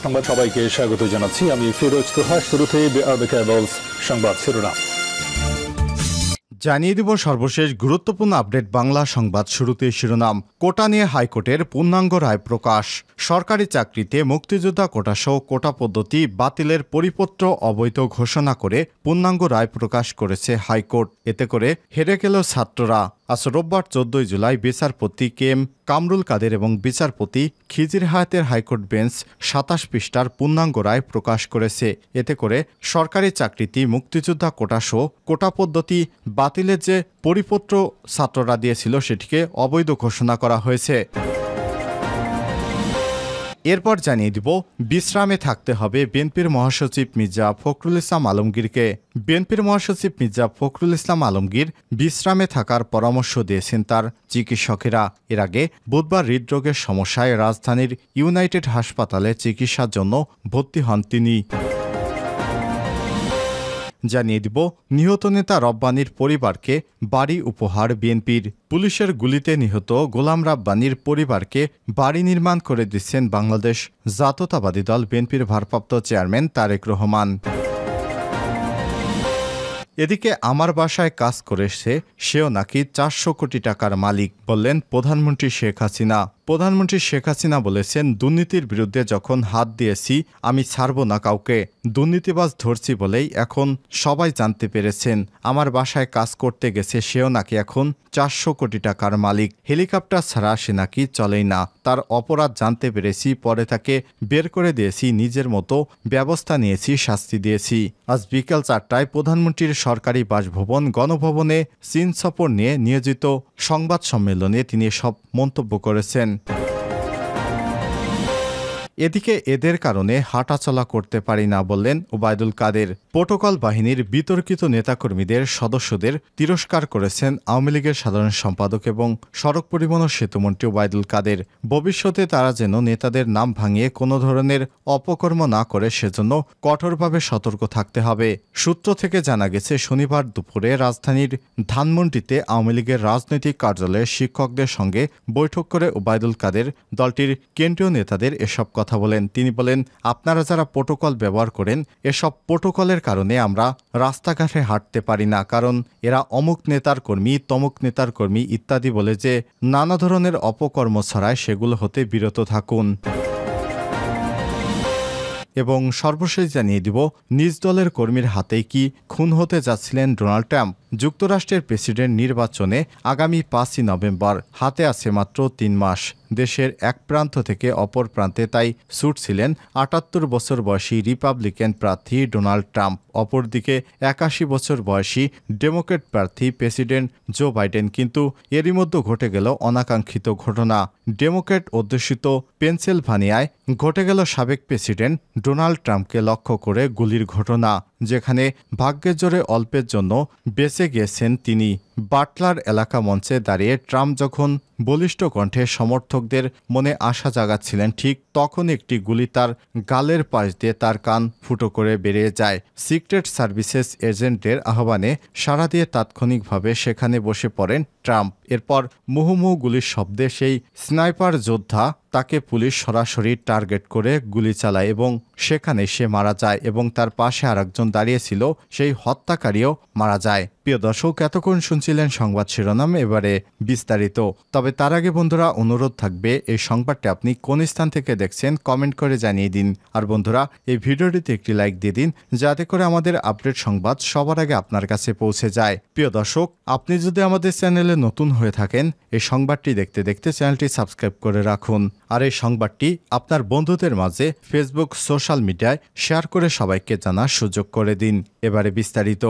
সংবাদ সবাইকে স্বাগত জানাচ্ছি। আমি ফিরোজ তোহা। শুরুতে সংবাদ শিরোনাম জানিয়ে দিব সর্বশেষ গুরুত্বপূর্ণ আপডেট বাংলা সংবাদ। শুরুতে শিরোনাম। কোটা নিয়ে হাইকোর্টের পূর্ণাঙ্গ রায় প্রকাশ। সরকারি চাকরিতে মুক্তিযোদ্ধা কোটাসহ কোটা পদ্ধতি বাতিলের পরিপত্র অবৈধ ঘোষণা করে পূর্ণাঙ্গ রায় প্রকাশ করেছে হাইকোর্ট। এতে করে হেরে গেল ছাত্ররা। আজ রোববার 14 জুলাই বিচারপতি কে এম কামরুল কাদের এবং বিচারপতি খিজির হায়াতের হাইকোর্ট বেঞ্চ 27 পৃষ্ঠার পূর্ণাঙ্গ রায় প্রকাশ করেছে। এতে করে সরকারি চাকরিতে মুক্তিযোদ্ধা কোটাসহ কোটা পদ্ধতি বাতিলের যে পরিপত্র ছাত্ররা দিয়েছিল সেটিকে অবৈধ ঘোষণা করা হয়েছে। এরপর জানিয়ে দিব বিশ্রামে থাকতে হবে বিএনপির মহাসচিব মির্জা ফখরুল ইসলাম আলমগীরকে। বিএনপির মহাসচিব মির্জা ফখরুল ইসলাম আলমগীর বিশ্রামে থাকার পরামর্শ দিয়েছেন তার চিকিৎসকেরা। এর আগে বুধবার হৃদরোগের সমস্যায় রাজধানীর ইউনাইটেড হাসপাতালে চিকিৎসার জন্য ভর্তি হন তিনি। জানিয়ে দিব নিহত নেতা রব্বানীর পরিবারকে বাড়ি উপহার বিএনপির। পুলিশের গুলিতে নিহত গোলাম রাব্বানীর পরিবারকে বাড়ি নির্মাণ করে দিচ্ছেন বাংলাদেশ জাতীয়তাবাদী দল বিএনপির ভারপ্রাপ্ত চেয়ারম্যান তারেক রহমান। এদিকে আমার বাসায় কাজ করেছে সেও নাকি 400 কোটি টাকার মালিক, বললেন প্রধানমন্ত্রী শেখ হাসিনা। প্রধানমন্ত্রী শেখ হাসিনা বলেছেন, দুর্নীতির বিরুদ্ধে যখন হাত দিয়েছি আমি ছাড়ব না কাউকে। দুর্নীতিবাজ ধরছি বলেই এখন সবাই জানতে পেরেছেন আমার বাসায় কাজ করতে গেছে সেও নাকি এখন 400 কোটি টাকার মালিক। হেলিকপ্টার ছাড়া সে নাকি চলেই না। তার অপরাধ জানতে পেরেছি, পরে তাকে বের করে দিয়েছি, নিজের মতো ব্যবস্থা নিয়েছি, শাস্তি দিয়েছি। আজ বিকেল 4টায় প্রধানমন্ত্রীর সরকারি বাসভবন গণভবনে চীন সফর নিয়ে নিয়োজিত সংবাদ সম্মেলনে তিনি সব মন্তব্য করেছেন। এদিকে এদের কারণে হাঁটাচলা করতে পারি না, বললেন ওবায়দুল কাদের। প্রোটোকল বাহিনীর বিতর্কিত নেতাকর্মীদের সদস্যদের তিরস্কার করেছেন আওয়ামী লীগের সাধারণ সম্পাদক এবং সড়ক পরিবহন ও সেতুমন্ত্রী ওবায়দুল কাদের। ভবিষ্যতে তারা যেন নেতাদের নাম ভাঙিয়ে কোনো ধরনের অপকর্ম না করে সেজন্য কঠোরভাবে সতর্ক থাকতে হবে। সূত্র থেকে জানা গেছে, শনিবার দুপুরে রাজধানীর ধানমন্ডিতে আওয়ামী লীগের রাজনৈতিক কার্যালয়ে শিক্ষকদের সঙ্গে বৈঠক করে ওবায়দুল কাদের দলটির কেন্দ্রীয় নেতাদের এসব কথা বলেন। তিনি বলেন, আপনারা যারা প্রোটোকল ব্যবহার করেন, এসব প্রোটোকলের কারণে আমরা রাস্তাঘাটে হাঁটতে পারি না, কারণ এরা অমুক নেতার কর্মী, তমুক নেতার কর্মী ইত্যাদি বলে যে নানা ধরনের অপকর্ম ছড়ায়, সেগুলো হতে বিরত থাকুন। এবং সর্বশেষ জানিয়ে দিব নিজ দলের কর্মীর হাতেই কি খুন হতে যাচ্ছিলেন ডোনাল্ড ট্রাম্প। যুক্তরাষ্ট্রের প্রেসিডেন্ট নির্বাচনে আগামী 5ই নভেম্বর, হাতে আছে মাত্র 3 মাস। দেশের এক প্রান্ত থেকে অপর প্রান্তে তাই ছুটছিলেন 78 বছর বয়সী রিপাবলিকান প্রার্থী ডোনাল্ড ট্রাম্প। অপরদিকে 81 বছর বয়সী ডেমোক্র্যাট প্রার্থী প্রেসিডেন্ট জো বাইডেন। কিন্তু এরই মধ্যে ঘটে গেল অনাকাঙ্ক্ষিত ঘটনা। ডেমোক্র্যাট অধ্যুষিত পেনসিলভানিয়ায় ঘটে গেল সাবেক প্রেসিডেন্ট ডোনাল্ড ট্রাম্পকে লক্ষ্য করে গুলির ঘটনা, যেখানে ভাগ্যের জোরে অল্পের জন্য বেঁচে গিয়েছেন তিনি। বাটলার এলাকা মঞ্চে দাঁড়িয়ে ট্রাম্প যখন বলিষ্ঠ কণ্ঠে সমর্থকদের মনে আশা জাগাচ্ছিলেন, ঠিক তখন একটি গুলি তার গালের পাশ দিয়ে তার কান ফুটো করে বেরিয়ে যায়। সিক্রেট সার্ভিসেস এজেন্টের আহ্বানে সাড়া দিয়ে তাৎক্ষণিকভাবে সেখানে বসে পড়েন ট্রাম্প। এরপর মুহুর্মুহু গুলির শব্দে সেই স্নাইপার যোদ্ধা তাকে পুলিশ সরাসরি টার্গেট করে গুলি চালায় এবং সেখানে সে মারা যায় এবং তার পাশে আরেকজন দাঁড়িয়েছিল, সেই হত্যাকারীও মারা যায়। প্রিয় দর্শক, এতক্ষণ শুনছিলেন সংবাদ শিরোনাম, এবারে বিস্তারিত। তবে তার আগে বন্ধুরা অনুরোধ থাকবে, এই সংবাদটি আপনি কোন স্থান থেকে দেখছেন কমেন্ট করে জানিয়ে দিন। আর বন্ধুরা, এই ভিডিওটিতে একটি লাইক দিয়ে দিন, যাতে করে আমাদের আপডেট সংবাদ সবার আগে আপনার কাছে পৌঁছে যায়। প্রিয় দর্শক, আপনি যদি আমাদের চ্যানেলে নতুন হয়ে থাকেন, এই সংবাদটি দেখতে দেখতে চ্যানেলটি সাবস্ক্রাইব করে রাখুন। আর এই সংবাদটি আপনার বন্ধুদের মাঝে ফেসবুক সোশ্যাল মিডিয়ায় শেয়ার করে সবাইকে জানার সুযোগ করে দিন। এবারে বিস্তারিত।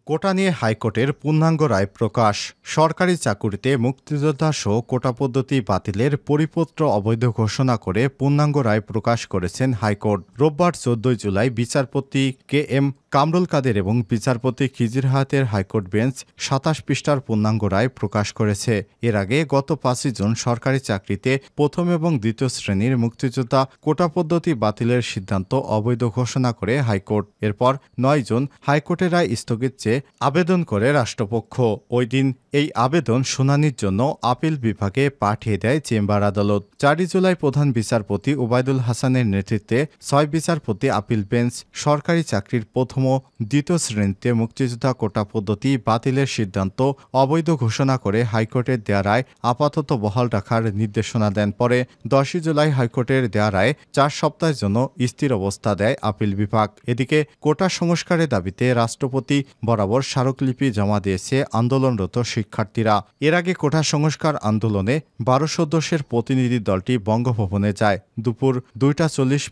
কোটা নিয়ে হাইকোর্টের পূর্ণাঙ্গ রায় প্রকাশ। সরকারি চাকুরিতে মুক্তিযোদ্ধা সহ কোটা পদ্ধতি বাতিলের পরিপত্র অবৈধ ঘোষণা করে পূর্ণাঙ্গ রায় প্রকাশ করেছেন হাইকোর্ট। রোববার 14 জুলাই বিচারপতি কে এম কামরুল কাদের এবং বিচারপতি খিজির হায়াতের হাইকোর্ট বেঞ্চ ২৭ পৃষ্ঠার পূর্ণাঙ্গ রায় প্রকাশ করেছে। এর আগে গত ৫ জুন সরকারি চাকরিতে প্রথম এবং দ্বিতীয় শ্রেণীর মুক্তিযোদ্ধা কোটা পদ্ধতি বাতিলের সিদ্ধান্ত অবৈধ ঘোষণা করে হাইকোর্ট। এরপর ৯ জুন হাইকোর্টের রায় স্থগিত চেয়ে আবেদন করে রাষ্ট্রপক্ষ। ওই দিন এই আবেদন শুনানির জন্য আপিল বিভাগে পাঠিয়ে দেয় চেম্বার আদালত। ৪ জুলাই প্রধান বিচারপতি ওবায়দুল হাসানের নেতৃত্বে ৬ বিচারপতি আপিল বেঞ্চ সরকারি চাকরির প্রথম ও দ্বিতীয় শ্রেণীতে মুক্তিযোদ্ধা কোটা পদ্ধতি বাতিলের সিদ্ধান্ত অবৈধ ঘোষণা করে হাইকোর্টের দেয়া রায় আপাতত বহাল রাখার নির্দেশনা দেন। পরে ১০ জুলাই হাইকোর্টের দেয়া রায় ৪ সপ্তাহের জন্য স্থির অবস্থা দেয় আপিল বিভাগ। এদিকে কোটা সংস্কারের দাবিতে রাষ্ট্রপতি বরাবর স্মারকলিপি জমা দিয়েছে আন্দোলনরত শিক্ষার্থীরা। এর আগে কোটা সংস্কার আন্দোলনে ১২ সদস্যের প্রতিনিধি দলটি বঙ্গভবনে যায়। দুপুর ২টা ৪০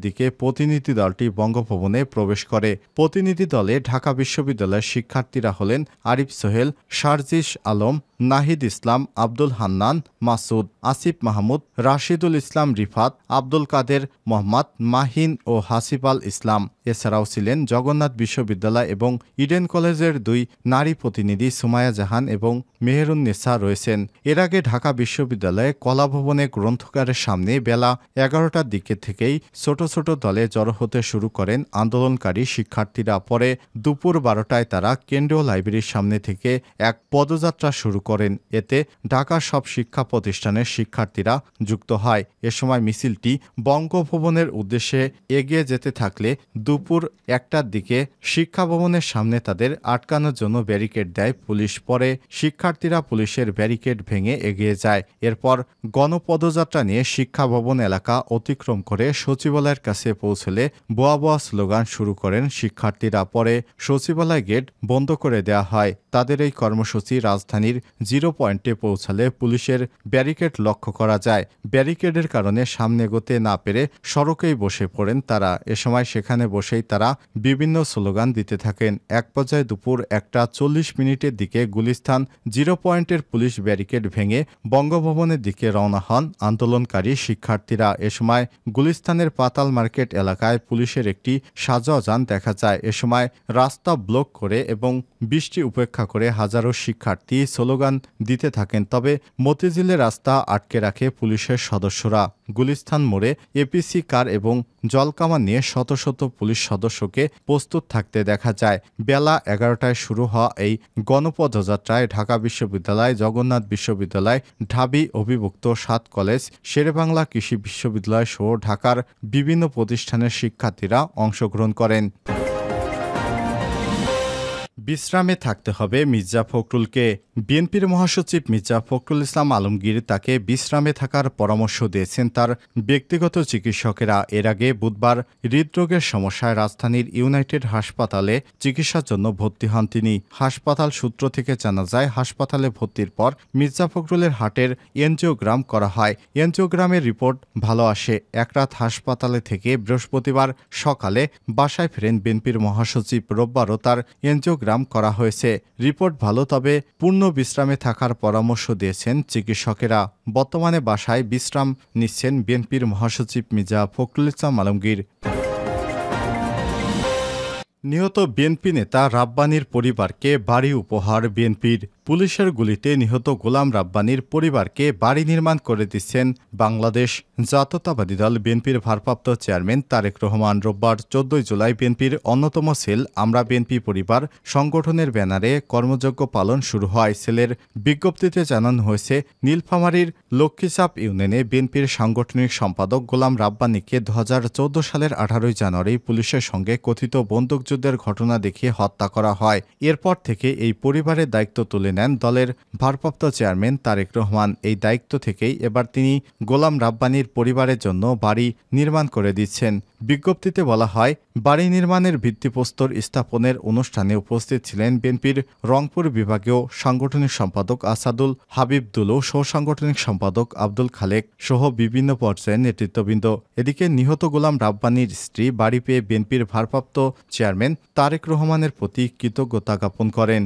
দিকে প্রতিনিধি দলটি বঙ্গভবনে প্রবেশ করে। প্রতিনিধি দলে ঢাকা বিশ্ববিদ্যালয়ের শিক্ষার্থীরা হলেন আরিফ সোহেল, শারজিস আলম, নাহিদ ইসলাম, আব্দুল হান্নান মাসুদ, আসিফ মাহমুদ, রাশিদুল ইসলাম রিফাত, আব্দুল কাদের মোহাম্মদ মাহিন ও হাসিব আল ইসলাম। এছাড়াও ছিলেন জগন্নাথ বিশ্ববিদ্যালয় এবং ইডেন কলেজের ২ নারী প্রতিনিধি সুমায়া জাহান এবং মেহেরুন্নেসা রয়েছেন। এর আগে ঢাকা বিশ্ববিদ্যালয়ে কলাভবনে গ্রন্থাগারের সামনে বেলা ১১টার দিকে থেকেই ছোট ছোট দলে জড়ো হতে শুরু করেন আন্দোলনকারী শিক্ষার্থীরা। পরে দুপুর ১২টায় তারা কেন্দ্রীয় লাইব্রেরির সামনে থেকে এক পদযাত্রা শুরু করেন। এতে ঢাকার সব শিক্ষা প্রতিষ্ঠানের শিক্ষার্থীরা যুক্ত হয়। এ সময় মিছিলটি বঙ্গভবনের উদ্দেশ্যে এগিয়ে যেতে থাকলে দুপুর ১টার দিকে শিক্ষা ভবনের সামনে তাদের আটকানোর জন্য ব্যারিকেড দেয় পুলিশ। পরে শিক্ষার্থীরা পুলিশের ব্যারিকেড ভেঙে এগিয়ে যায়। এরপর গণপদযাত্রা নিয়ে শিক্ষা ভবন এলাকা অতিক্রম করে সচিবালয়ের কাছে পৌঁছলে বোয়া বোয়া স্লোগান শুরু করেন শিক্ষার্থীরা। পরে সচিবালয় গেট বন্ধ করে দেওয়া হয়। তাদের এই কর্মসূচি রাজধানীর 0 পয়েন্টে পৌঁছালে পুলিশের ব্যারিকেড লক্ষ্য করা যায়। ব্যারিকেডের কারণে সামনে এগোতে না পেরে সড়কেই বসে পড়েন তারা। এ সময় সেখানে বসেই তারা বিভিন্ন স্লোগান দিতে থাকেন। এক পর্যায়ে দুপুর 1টা 40 দিকে গুলিস্তান 0 পয়েন্টের পুলিশ ব্যারিকেড ভেঙে বঙ্গভবনের দিকে রওনা হন আন্দোলনকারী শিক্ষার্থীরা। এ সময় গুলিস্তানের পাতাল মার্কেট এলাকায় পুলিশের একটি সাজোয়া যান দেখা যায়। এ সময় রাস্তা ব্লক করে এবং বৃষ্টি উপেক্ষা করে হাজারো শিক্ষার্থী স্লোগান দিতে থাকেন। তবে মতিঝিলের রাস্তা আটকে রাখে পুলিশের সদস্যরা। গুলিস্তান মোড়ে এপিসি কার এবং জলকামান নিয়ে শত শত পুলিশ সদস্যকে প্রস্তুত থাকতে দেখা যায়। বেলা ১১টায় শুরু হওয়া এই গণপদযাত্রায় ঢাকা বিশ্ববিদ্যালয়, জগন্নাথ বিশ্ববিদ্যালয়, ঢাবি অভিভুক্ত ৭ কলেজ, শেরেবাংলা কৃষি বিশ্ববিদ্যালয় সহ ঢাকার বিভিন্ন প্রতিষ্ঠানের শিক্ষার্থীরা অংশগ্রহণ করেন। বিশ্রামে থাকতে হবে মির্জা ফখরুলকে। বিএনপির মহাসচিব মির্জা ফখরুল ইসলাম আলমগীর তাকে বিশ্রামে থাকার পরামর্শ দিয়েছেন তার ব্যক্তিগত চিকিৎসকেরা। এর আগে বুধবার হৃদরোগের সমস্যায় রাজধানীর ইউনাইটেড হাসপাতালে চিকিৎসার জন্য ভর্তি হন তিনি। হাসপাতাল সূত্র থেকে জানা যায়, হাসপাতালে ভর্তির পর মির্জা ফখরুলের হার্টের এনজিওগ্রাম করা হয়। এনজিওগ্রামের রিপোর্ট ভালো আসে। এক রাত হাসপাতালে থেকে বৃহস্পতিবার সকালে বাসায় ফেরেন বিএনপির মহাসচিব। রোববারও তার এনজিওগ্রাম করা হয়েছে। রিপোর্ট ভালো, তবে পূর্ণ বিশ্রামে থাকার পরামর্শ দিয়েছেন চিকিৎসকেরা। বর্তমানে বাসায় বিশ্রাম নিচ্ছেন বিএনপির মহাসচিব মির্জা ফখরুল ইসলাম আলমগীর। নিহত বিএনপি নেতা রাব্বানীর পরিবারকে বাড়ি উপহার বিএনপির। পুলিশের গুলিতে নিহত গোলাম রাব্বানীর পরিবারকে বাড়ি নির্মাণ করে দিচ্ছেন বাংলাদেশ জাতীয়তাবাদী দল বিএনপির ভারপ্রাপ্ত চেয়ারম্যান তারেক রহমান। রোববার ১৪ জুলাই বিএনপির অন্যতম সেল আমরা বিএনপি পরিবার সংগঠনের ব্যানারে কর্মযজ্ঞ পালন শুরু হয়। সেলের বিজ্ঞপ্তিতে জানানো হয়েছে, নীলফামারীর লক্ষ্মীচাপ ইউনিয়নে বিএনপির সাংগঠনিক সম্পাদক গোলাম রাব্বানীকে ২০১৪ সালের ১৮ জানুয়ারি পুলিশের সঙ্গে কথিত বন্দুকযুদ্ধের ঘটনা দেখিয়ে হত্যা করা হয়। এরপর থেকে এই পরিবারের দায়িত্ব তুলে নেন দলের ভারপ্রাপ্ত চেয়ারম্যান তারেক রহমান। এই দায়িত্ব থেকেই এবার তিনি গোলাম রাব্বানীর পরিবারের জন্য বাড়ি নির্মাণ করে দিচ্ছেন। বিজ্ঞপ্তিতে বলা হয়, বাড়ি নির্মাণের ভিত্তিপ্রস্তর স্থাপনের অনুষ্ঠানে উপস্থিত ছিলেন বিএনপির রংপুর বিভাগীয় সাংগঠনিক সম্পাদক আসাদুল হাবিব দুলু, সহ সাংগঠনিক সম্পাদক আব্দুল খালেক সহ বিভিন্ন পর্যায়ের নেতৃত্ববৃন্দ। এদিকে নিহত গোলাম রাব্বানীর স্ত্রী বাড়ি পেয়ে বিএনপির ভারপ্রাপ্ত চেয়ারম্যান তারেক রহমানের প্রতি কৃতজ্ঞতা জ্ঞাপন করেন।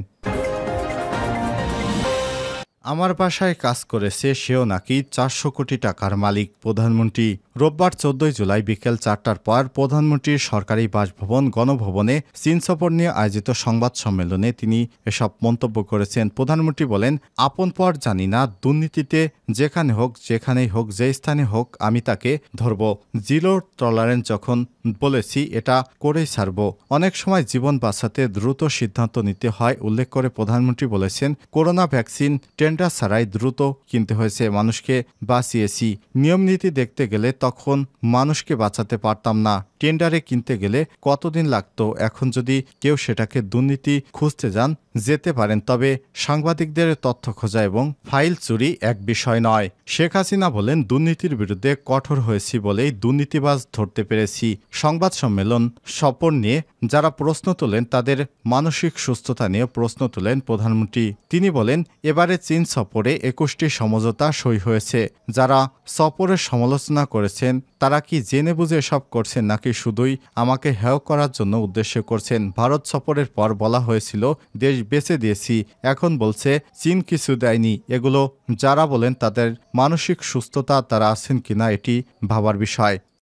আমার বাসায় কাজ করেছে সেও নাকি ৪০০ কোটি টাকার মালিক। প্রধানমন্ত্রী রোববার 14 জুলাই বিকেল 4টার পর প্রধানমন্ত্রীর সরকারি বাসভবন গণভবনে চীন সফর নিয়ে আয়োজিত সংবাদ সম্মেলনে তিনি এসব মন্তব্য করেছেন। প্রধানমন্ত্রী বলেন, আপন পর জানি না, দুর্নীতিতে যেখানে হোক, যেখানেই হোক, যে স্থানে হোক, আমি তাকে ধরব। জিরো টলারেন্স যখন বলেছি, এটা করেই ছাড়ব। অনেক সময় জীবন বাঁচাতে দ্রুত সিদ্ধান্ত নিতে হয় উল্লেখ করে প্রধানমন্ত্রী বলেছেন, করোনা ভ্যাকসিন টেন্ডার ছাড়াই দ্রুত কিনতে হয়েছে, মানুষকে বাঁচিয়েছি। নিয়মনীতি দেখতে গেলে তখন মানুষকে বাঁচাতে পারতাম না। টেন্ডারে কিনতে গেলে কতদিন লাগতো? এখন যদি কেউ সেটাকে দুর্নীতি খুঁজতে যান, যেতে পারেন, তবে সাংবাদিকদের তথ্য খোঁজা এবং ফাইল চুরি এক বিষয় নয়। শেখ হাসিনা বলেন, দুর্নীতির বিরুদ্ধে কঠোর হয়েছি বলেই দুর্নীতিবাজ ধরতে পেরেছি। সংবাদ সম্মেলন সফর নিয়ে যারা প্রশ্ন তোলেন তাদের মানসিক সুস্থতা নিয়ে প্রশ্ন তোলেন প্রধানমন্ত্রী। তিনি বলেন, এবারে চীন সফরে 21টি সমঝোতা সই হয়েছে। যারা সফরের সমালোচনা করেছেন তারা কি জেনে বুঝে এসব করছেন নাকি শুধুই আমাকে হেয় করার জন্য উদ্দেশ্য করছেন? ভারত সফরের পর বলা হয়েছিল দেশ বেচে দিয়েছি, এখন বলছে চীন কিছু দেয়নি। এগুলো যারা বলেন তাদের মানসিক সুস্থতা তারা আছেন কিনা এটি ভাবার বিষয়।